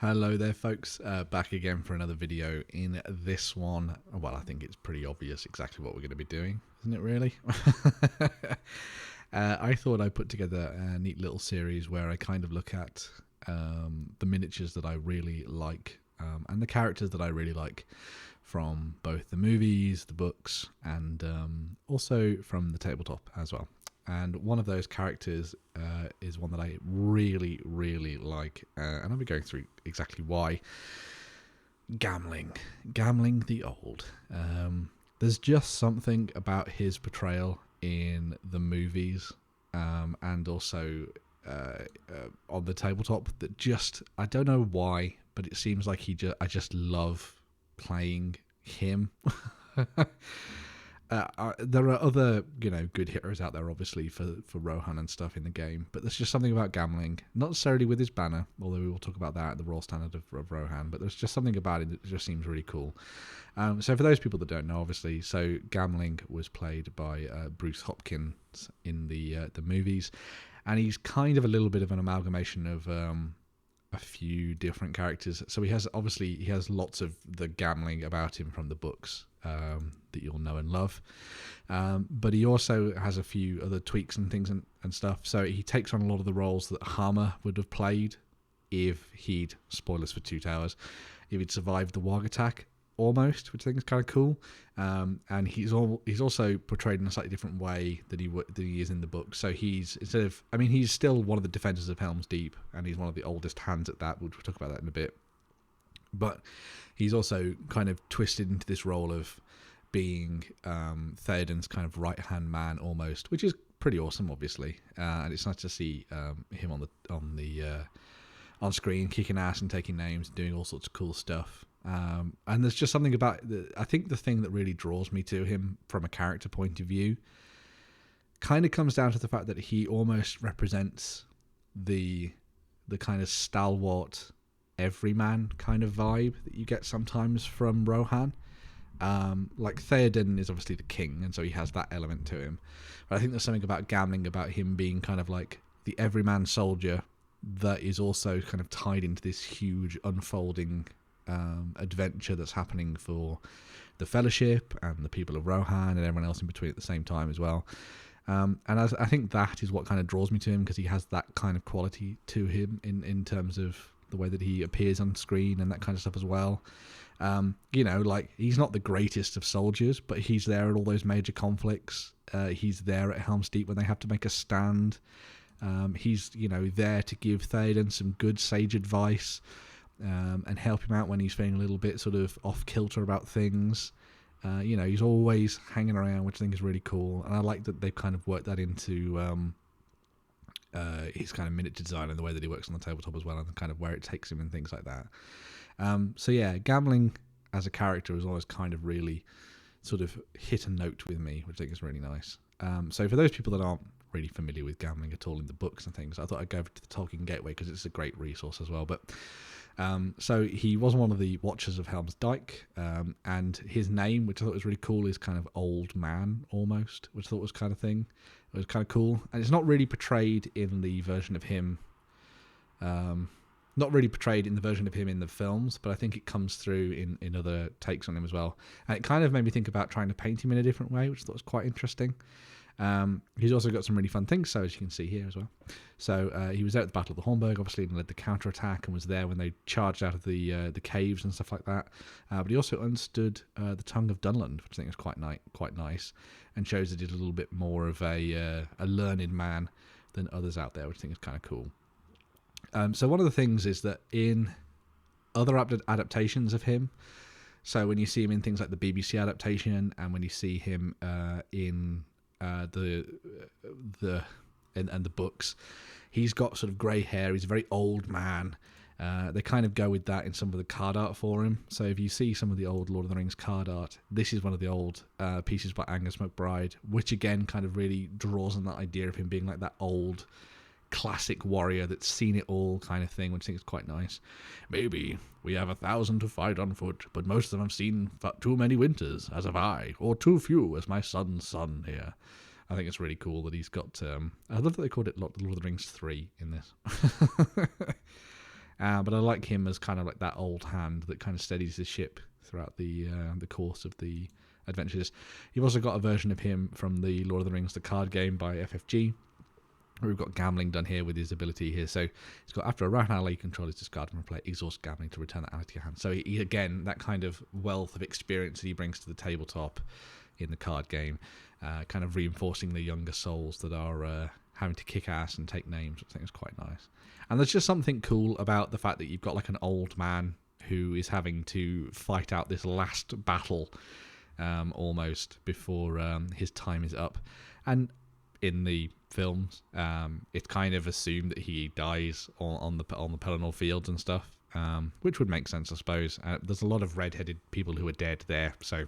Hello there folks, back again for another video. In this one, well, I think it's pretty obvious exactly what we're going to be doing, isn't it really? I thought I'd put together a neat little series where I kind of look at the miniatures that I really like and the characters that I really like from both the movies, the books, and also from the tabletop as well. And one of those characters is one that I really, really like, and I'll be going through exactly why. Gamling. Gamling the Old. There's just something about his portrayal in the movies and also on the tabletop that just, I don't know why, but it seems like I just love playing him. There are other, good heroes out there, obviously, for Rohan and stuff in the game, but there's just something about Gamling, not necessarily with his banner, although we will talk about that at the Royal Standard of Rohan, but there's just something about it that just seems really cool. So for those people that don't know, obviously, so Gamling was played by Bruce Hopkins in the movies, and he's kind of a little bit of an amalgamation of a few different characters. So he has lots of the Gamling about him from the books that you'll know and love, but he also has a few other tweaks and things and stuff. So he takes on a lot of the roles that Hammer would have played if he'd, spoilers for Two Towers, if he'd survived the Warg attack almost, which I think is kind of cool. And he's also portrayed in a slightly different way than he is in the book. So he's still one of the defenders of Helm's Deep, and he's one of the oldest hands at that. We'll talk about that in a bit. But he's also kind of twisted into this role of being Theoden's kind of right-hand man almost, which is pretty awesome, obviously. And it's nice to see him on screen kicking ass and taking names, doing all sorts of cool stuff. And there's just something about I think the thing that really draws me to him from a character point of view kind of comes down to the fact that he almost represents the kind of stalwart everyman kind of vibe that you get sometimes from Rohan. Like Theoden is obviously the king, and so he has that element to him. But I think there's something about Gamling, about him being kind of like the everyman soldier that is also kind of tied into this huge unfolding adventure that's happening for the Fellowship and the people of Rohan and everyone else in between at the same time as well. And I think that is what kind of draws me to him, because he has that kind of quality to him in terms of the way that he appears on screen and that kind of stuff as well. Like, he's not the greatest of soldiers, but he's there at all those major conflicts. He's there at Helm's Deep when they have to make a stand. He's, there to give Theoden some good sage advice and help him out when he's feeling a little bit sort of off kilter about things. He's always hanging around, which I think is really cool. And I like that they've kind of worked that into his kind of miniature design and the way that he works on the tabletop as well, and kind of where it takes him and things like that. So yeah, Gamling as a character has always kind of really sort of hit a note with me, which I think is really nice. So for those people that aren't really familiar with Gamling at all in the books and things, I thought I'd go over to the Tolkien Gateway because it's a great resource as well. But so he was one of the Watchers of Helm's Dike, and his name, which I thought was really cool, is kind of Old Man almost, which I thought was kind of thing. It was kind of cool, and it's not really portrayed in the version of him. Not really portrayed in the version of him in the films, but I think it comes through in other takes on him as well. And it kind of made me think about trying to paint him in a different way, which I thought was quite interesting. He's also got some really fun things, so as you can see here as well. So he was there at the Battle of the Horburg, obviously, and led the counterattack, and was there when they charged out of the caves and stuff like that. But he also understood the tongue of Dunland, which I think is quite nice, and shows that he's a little bit more of a learned man than others out there, which I think is kind of cool. So one of the things is that in other adaptations of him, so when you see him in things like the BBC adaptation, and when you see him in the books, he's got sort of grey hair. He's a very old man. They kind of go with that in some of the card art for him. So if you see some of the old Lord of the Rings card art, this is one of the old pieces by Angus MacBride, which again kind of really draws on that idea of him being like that old classic warrior that's seen it all kind of thing, which I think is quite nice. Maybe we have 1,000 to fight on foot, but most of them have seen too many winters, as have I, or too few, as my son's son here. I think it's really cool that he's got I love that they called it Lord of the Rings 3 in this. But I like him as kind of like that old hand that kind of steadies the ship throughout the course of the adventures. You've also got a version of him from the Lord of the Rings, the card game by FFG. We've got Gamling done here with his ability here. So he's got, after a Rohan ally, you control his discard from a play, exhaust Gamling to return that ally to your hand. So he, again, that kind of wealth of experience that he brings to the tabletop in the card game, kind of reinforcing the younger souls that are having to kick ass and take names. I think it's quite nice. And there's just something cool about the fact that you've got like an old man who is having to fight out this last battle almost before his time is up. And in the films, it's kind of assumed that he dies on the Pelennor fields and stuff, which would make sense, I suppose. There's a lot of red-headed people who are dead there, so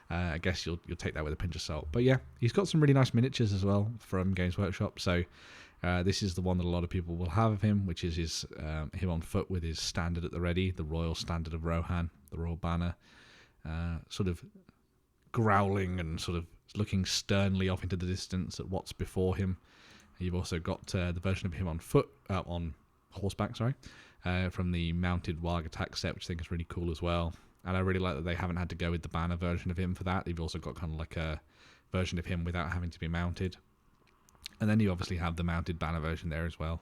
I guess you'll take that with a pinch of salt. But yeah, he's got some really nice miniatures as well from Games Workshop. So this is the one that a lot of people will have of him, which is his him on foot with his standard at the ready, the royal standard of Rohan, the royal banner, sort of growling and sort of looking sternly off into the distance at what's before him. You've also got the version of him on foot, on horseback, sorry, from the mounted Warg attack set, which I think is really cool as well. And I really like that they haven't had to go with the banner version of him for that. They've also got kind of like a version of him without having to be mounted. And then you obviously have the mounted banner version there as well,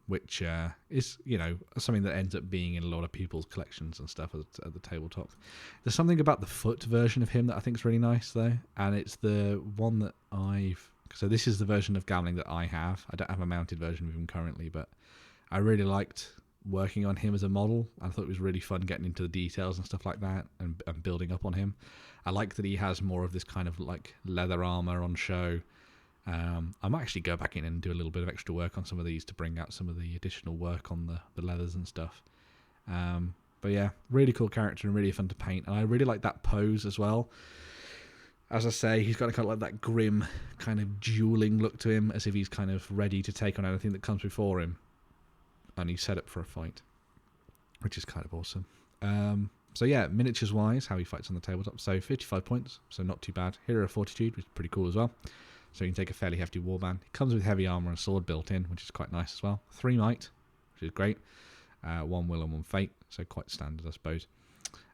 which is, you know, something that ends up being in a lot of people's collections and stuff at the tabletop. There's something about the foot version of him that I think is really nice, though, and it's the one that so this is the version of Gamling that I have. I don't have a mounted version of him currently, but I really liked working on him as a model. I thought it was really fun getting into the details and stuff like that and building up on him. I like that he has more of this kind of like leather armor on show. I might actually go back in and do a little bit of extra work on some of these to bring out some of the additional work on the leathers and stuff. But yeah, really cool character and really fun to paint. And I really like that pose as well. As I say, he's got kind of like that grim, kind of dueling look to him, as if he's kind of ready to take on anything that comes before him. And he's set up for a fight, which is kind of awesome. So yeah, miniatures wise, how he fights on the tabletop. So 55 points, so not too bad. Hero of Fortitude, which is pretty cool as well. So you can take a fairly hefty warband. It comes with heavy armor and sword built in, which is quite nice as well. 3 might, which is great. 1 will and 1 fate, so quite standard, I suppose.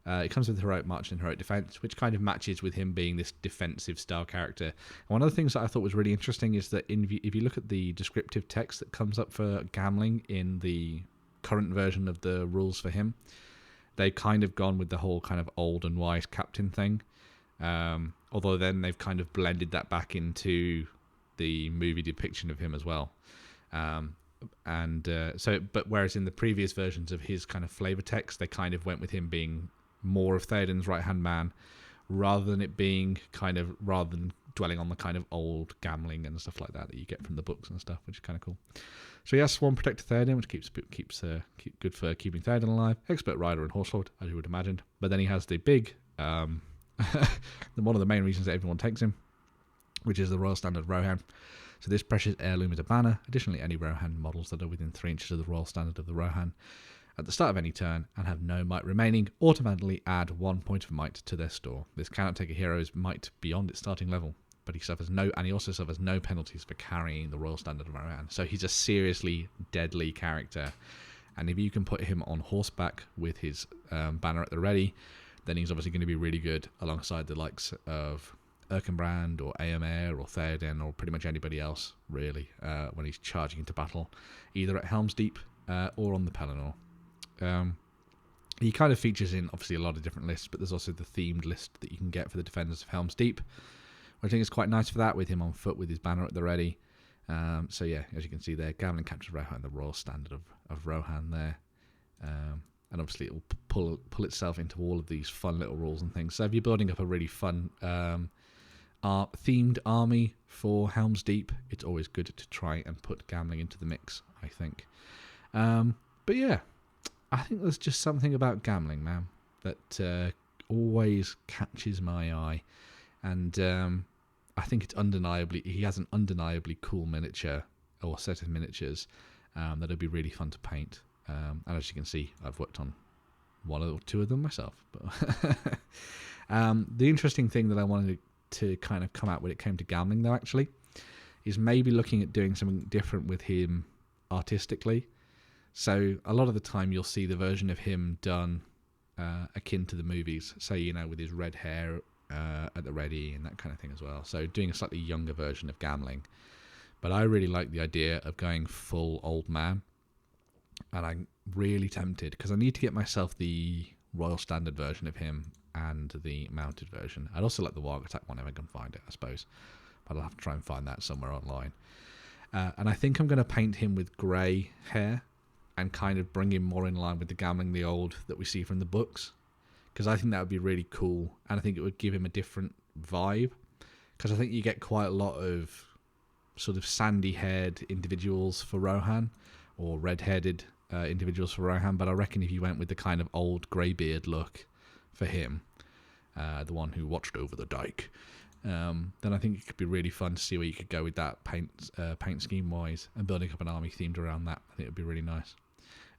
It comes with heroic march and heroic defense, which kind of matches with him being this defensive style character. And one of the things that I thought was really interesting is that if you look at the descriptive text that comes up for Gamling in the current version of the rules for him, they've kind of gone with the whole kind of old and wise captain thing. Although then they've kind of blended that back into the movie depiction of him as well. But whereas in the previous versions of his kind of flavor text, they kind of went with him being more of Theoden's right-hand man, rather than dwelling on the kind of old Gamling and stuff like that you get from the books and stuff, which is kind of cool. So yes, Swarm Protector Theoden, which keeps good for keeping Theoden alive. Expert Rider and Horselord, as you would imagine. But then he has the big, one of the main reasons that everyone takes him, which is the Royal Standard Rohan. So this precious heirloom is a banner. Additionally, any Rohan models that are within 3 inches of the Royal Standard of the Rohan at the start of any turn and have no might remaining automatically add 1 point of might to their store. This cannot take a hero's might beyond its starting level, but he also suffers no penalties for carrying the Royal Standard of Rohan. So he's a seriously deadly character, and if you can put him on horseback with his banner at the ready, then he's obviously going to be really good alongside the likes of Erkenbrand or Eomer or Theoden or pretty much anybody else, really, when he's charging into battle, either at Helm's Deep or on the Pelennor. He kind of features in, obviously, a lot of different lists, but there's also the themed list that you can get for the Defenders of Helm's Deep, which I think is quite nice for that, with him on foot with his banner at the ready. So yeah, as you can see there, Gamling captures Rohan, the Royal Standard of Rohan there. And obviously it will pull itself into all of these fun little rules and things. So if you're building up a really fun themed army for Helm's Deep, it's always good to try and put Gamling into the mix, I think. But yeah, I think there's just something about Gamling, man, that always catches my eye. And I think he has an undeniably cool miniature or set of miniatures that'll be really fun to paint. And as you can see, I've worked on 1 or 2 of them myself. But the interesting thing that I wanted to kind of come out when it came to Gamling, though, actually, is maybe looking at doing something different with him artistically. So a lot of the time you'll see the version of him done akin to the movies, so with his red hair at the ready and that kind of thing as well. So doing a slightly younger version of Gamling. But I really like the idea of going full old man, and I'm really tempted because I need to get myself the Royal Standard version of him and the mounted version. I'd also like the Warg Attack one if I can find it, I suppose, but I'll have to try and find that somewhere online. And I think I'm going to paint him with grey hair and kind of bring him more in line with the Gamling the Old that we see from the books, because I think that would be really cool, and I think it would give him a different vibe, because I think you get quite a lot of sort of sandy-haired individuals for Rohan, or red-headed individuals for Rohan, but I reckon if you went with the kind of old greybeard look for him, the one who watched over the Dike, then I think it could be really fun to see where you could go with that paint scheme-wise, and building up an army themed around that. I think it would be really nice.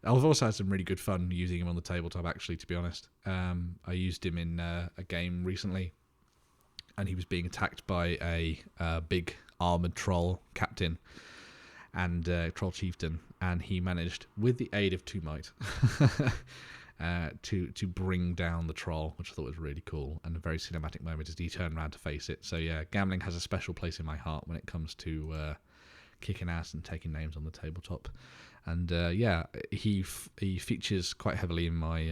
I've also had some really good fun using him on the tabletop, actually, to be honest. I used him in a game recently, and he was being attacked by a big armoured troll captain and troll chieftain, and he managed, with the aid of 2 might, to bring down the troll, which I thought was really cool, and a very cinematic moment as he turned around to face it. So yeah, Gamling has a special place in my heart when it comes to kicking ass and taking names on the tabletop. And yeah, he features quite heavily in my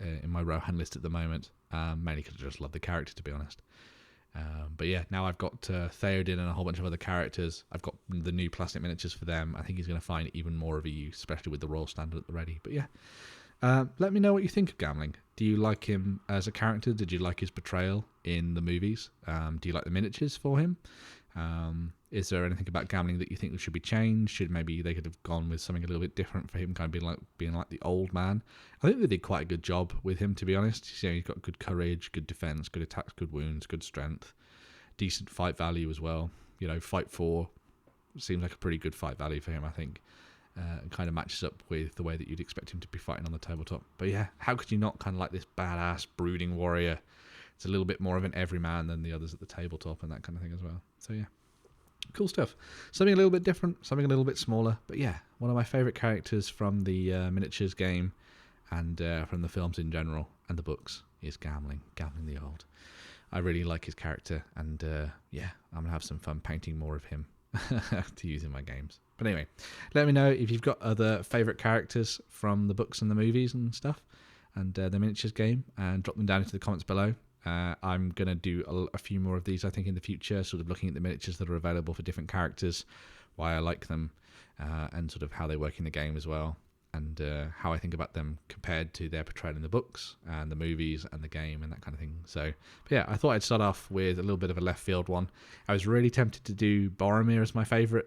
Rohan list at the moment, mainly because I just love the character, to be honest. But yeah, now I've got Theoden and a whole bunch of other characters. I've got the new plastic miniatures for them. I think he's going to find even more of a use, especially with the Royal Standard at the ready. But yeah, let me know what you think of Gamling. Do you like him as a character? Did you like his portrayal in the movies? Do you like the miniatures for him? Is there anything about Gamling that you think should be changed? Should maybe they could have gone with something a little bit different for him, kind of being like the old man? I think they did quite a good job with him, to be honest. He's got good courage, good defense, good attacks, good wounds, good strength, decent fight value as well. Fight 4 seems like a pretty good fight value for him, I think. Kind of matches up with the way that you'd expect him to be fighting on the tabletop. But yeah, how could you not kind of like this badass brooding warrior? It's a little bit more of an everyman than the others at the tabletop and that kind of thing as well. So yeah, cool stuff. Something a little bit different, something a little bit smaller. But yeah, one of my favourite characters from the miniatures game and from the films in general and the books is Gamling the Old. I really like his character, and yeah, I'm going to have some fun painting more of him to use in my games. But anyway, let me know if you've got other favourite characters from the books and the movies and stuff, and the miniatures game, and drop them down into the comments below. I'm going to do a few more of these, I think, in the future, sort of looking at the miniatures that are available for different characters, why I like them, and sort of how they work in the game as well, and how I think about them compared to their portrayal in the books and the movies and the game and that kind of thing. So, but yeah, I thought I'd start off with a little bit of a left field one. I was really tempted to do Boromir as my favourite,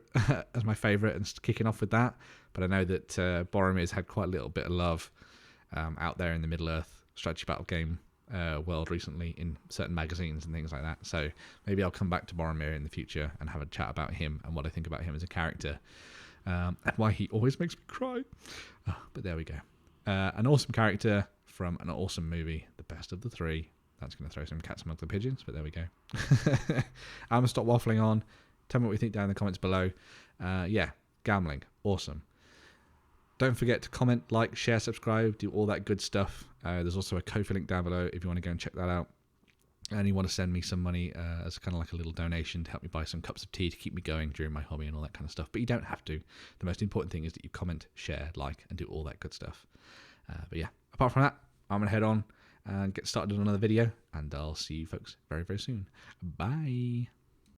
and kicking off with that, but I know that Boromir's had quite a little bit of love out there in the Middle-earth strategy battle game world recently in certain magazines and things like that. So maybe I'll come back to Boromir in the future and have a chat about him and what I think about him as a character, and why he always makes me cry. Oh, but there we go. An awesome character from an awesome movie, the best of the three. That's going to throw some cats among the pigeons, but there we go. I'm going to stop waffling on. Tell me what you think down in the comments below. Yeah, Gamling, awesome. Don't forget to comment, like, share, subscribe, do all that good stuff. There's also a Ko-fi link down below if you want to go and check that out. And you want to send me some money as kind of like a little donation to help me buy some cups of tea to keep me going during my hobby and all that kind of stuff. But you don't have to. The most important thing is that you comment, share, like, and do all that good stuff. But yeah, apart from that, I'm going to head on and get started on another video. And I'll see you folks very, very soon. Bye.